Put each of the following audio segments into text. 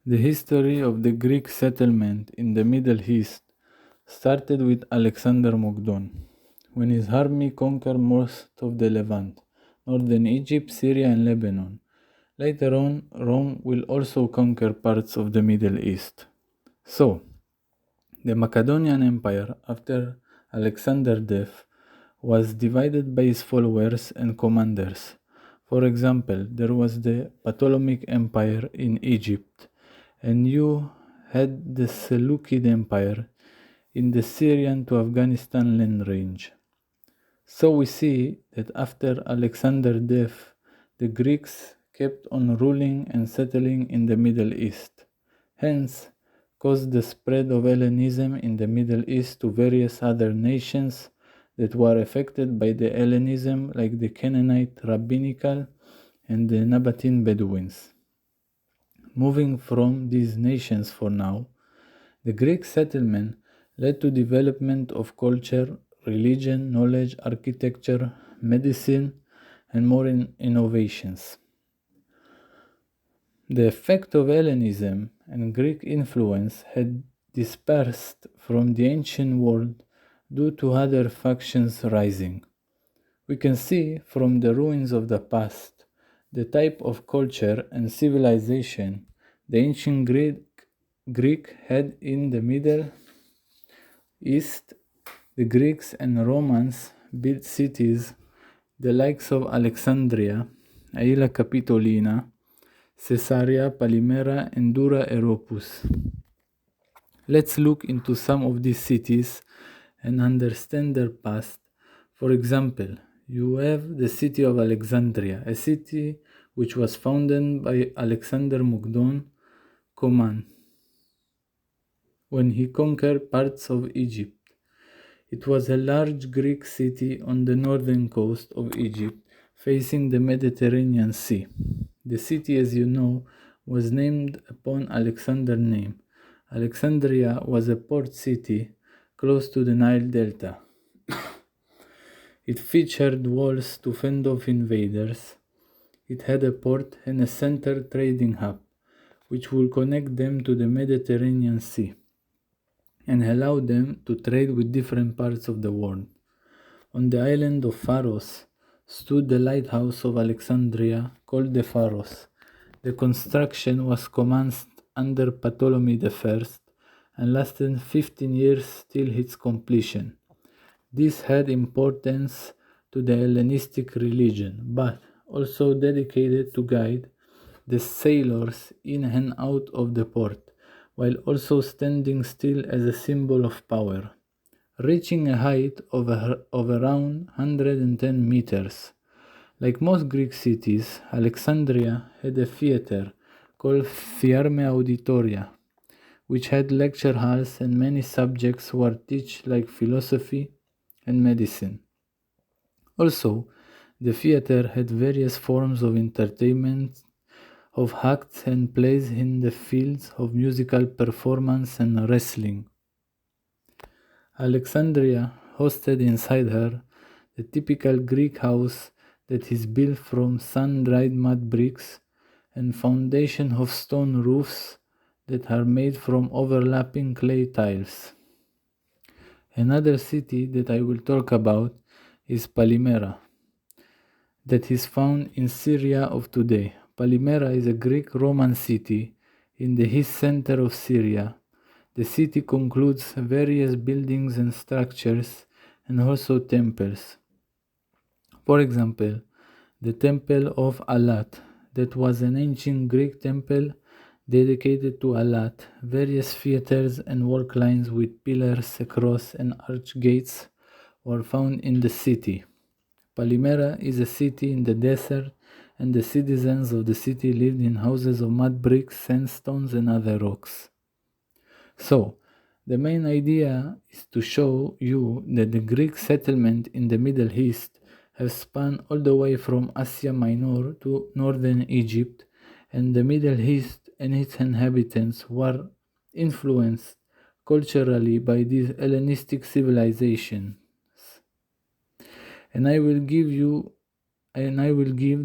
The history of the Greek settlement in the Middle East started with Alexander Magdon, when his army conquered most of the Levant, northern Egypt, Syria, and Lebanon. Later on, Rome will also conquer parts of the Middle East. So, the Macedonian Empire, after Alexander's death, was divided by his followers and commanders. For example, there was the Ptolemaic Empire in Egypt, and you had the Seleucid Empire in the Syrian to Afghanistan land range. So we see that after Alexander's death, the Greeks kept on ruling and settling in the Middle East, hence caused the spread of Hellenism in the Middle East to various other nations that were affected by the Hellenism, like the Canaanite Rabbinical and the Nabatean Bedouins. Moving from these nations for now, the Greek settlement led to development of culture, religion, knowledge, architecture, medicine, and more innovations. The effect of Hellenism and Greek influence had dispersed from the ancient world due to other factions rising. We can see from the ruins of the past the type of culture and civilization the ancient Greek had in the Middle East. The Greeks and Romans built cities the likes of Alexandria, Aelia Capitolina, Caesarea, Palmyra, and Dura Europus. Let's look into some of these cities and understand their past. For example, you have the city of Alexandria, a city which was founded by Alexander Magdon Coman when he conquered parts of Egypt. It was a large Greek city on the northern coast of Egypt, facing the Mediterranean Sea. The city, as you know, was named upon Alexander's name. Alexandria was a port city close to the Nile Delta. It featured walls to fend off invaders. It had a port and a center trading hub, which would connect them to the Mediterranean Sea and allow them to trade with different parts of the world. On the island of Pharos stood the lighthouse of Alexandria called the Pharos. The construction was commenced under Ptolemy I and lasted 15 years till its completion. This had importance to the Hellenistic religion, but also dedicated to guide the sailors in and out of the port, while also standing still as a symbol of power, reaching a height of around 110 meters. Like most Greek cities, Alexandria had a theater called Thyarme Auditoria, which had lecture halls and many subjects were taught like philosophy and medicine. Also, the theater had various forms of entertainment, of acts and plays in the fields of musical performance and wrestling. Alexandria hosted inside her the typical Greek house that is built from sun-dried mud bricks and foundation of stone roofs that are made from overlapping clay tiles. Another city that I will talk about is Palmyra, that is found in Syria of today. Palmyra is a Greek Roman city in the east center of Syria. The city concludes various buildings and structures and also temples. For example, the Temple of Alat, that was an ancient Greek temple dedicated to Alat, various theaters and work lines with pillars across and arch gates were found in the city. Palmyra is a city in the desert, and the citizens of the city lived in houses of mud bricks, sandstones, and other rocks. So, the main idea is to show you that the Greek settlement in the Middle East has spanned all the way from Asia Minor to northern Egypt, and the Middle East and its inhabitants were influenced culturally by these Hellenistic civilizations. And I will give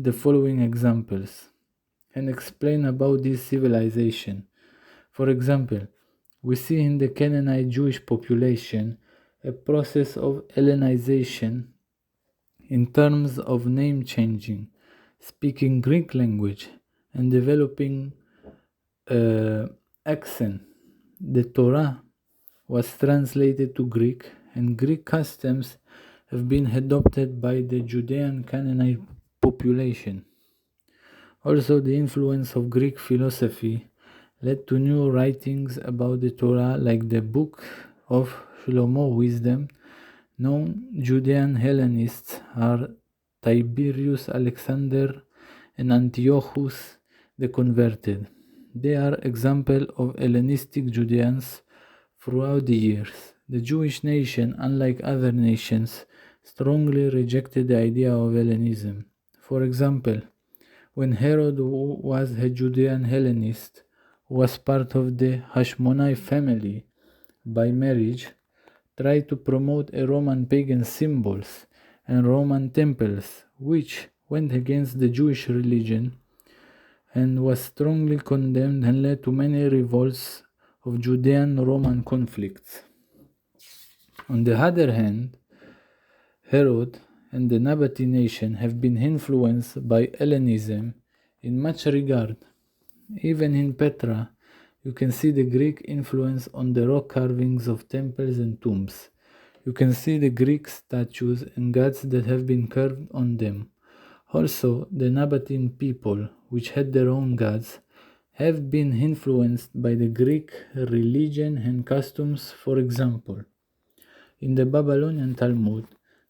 the following examples and explain about this civilization. For example, we see in the Canaanite Jewish population a process of Hellenization in terms of name changing, speaking Greek language, and developing accent. The Torah was translated to Greek, and Greek customs have been adopted by the Judean Canaanite population. Also, the influence of Greek philosophy led to new writings about the Torah, like the Book of Shlomo Wisdom. Known Judean Hellenists are Tiberius Alexander and Antiochus the Converted. They are examples of Hellenistic Judeans throughout the years. The Jewish nation, unlike other nations, strongly rejected the idea of Hellenism. For example, when Herod, who was a Judean Hellenist, was part of the Hashmonai family by marriage, tried to promote a Roman pagan symbols and Roman temples, which went against the Jewish religion and was strongly condemned and led to many revolts of Judean-Roman conflicts. On the other hand, Herod and the Nabatean nation have been influenced by Hellenism in much regard. Even in Petra, you can see the Greek influence on the rock carvings of temples and tombs. You can see the Greek statues and gods that have been carved on them. Also, the Nabatean people, which had their own gods, have been influenced by the Greek religion and customs. For example, in the Babylonian Talmud,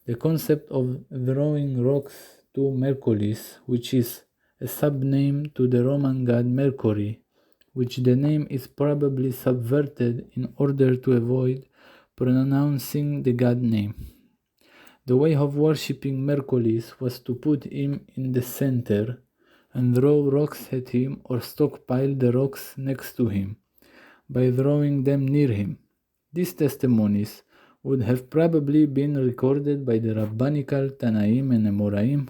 the concept of throwing rocks to Mercury, which is a subname to the Roman god Mercury, which the name is probably subverted in order to avoid pronouncing the god name. The way of worshipping Mercury was to put him in the center and throw rocks at him or stockpile the rocks next to him by throwing them near him. These testimonies would have probably been recorded by the rabbinical Tanaim and Amoraim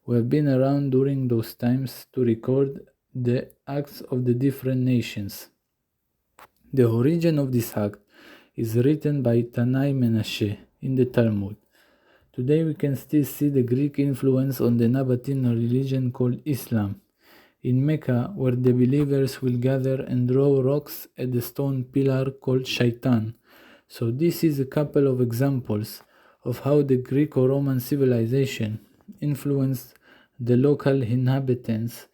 who have been around during those times to record the acts of the different nations. The origin of this act is written by Tanai Menashe in the Talmud. Today we can still see the Greek influence on the Nabatean religion called Islam. In Mecca, where the believers will gather and throw rocks at the stone pillar called Shaitan. So this is a couple of examples of how the Greco-Roman civilization influenced the local inhabitants.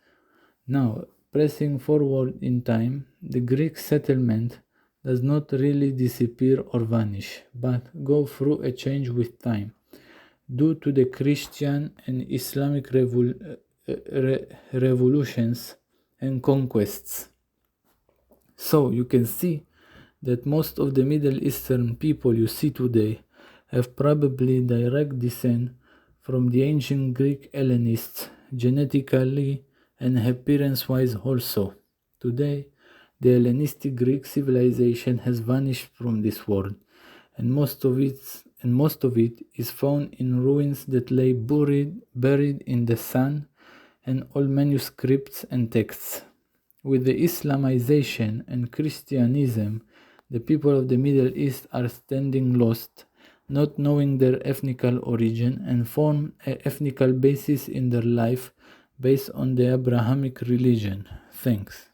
Now, pressing forward in time, the Greek settlement does not really disappear or vanish, but go through a change with time due to the Christian and Islamic revolutions and conquests. So you can see that most of the Middle Eastern people you see today have probably direct descent from the ancient Greek Hellenists genetically and appearance-wise also. Today, the Hellenistic Greek civilization has vanished from this world, and most of it is found in ruins that lay buried in the sand and old manuscripts and texts. With the Islamization and Christianism, the people of the Middle East are standing lost, not knowing their ethnical origin, and form an ethnical basis in their life based on the Abrahamic religion. Thanks.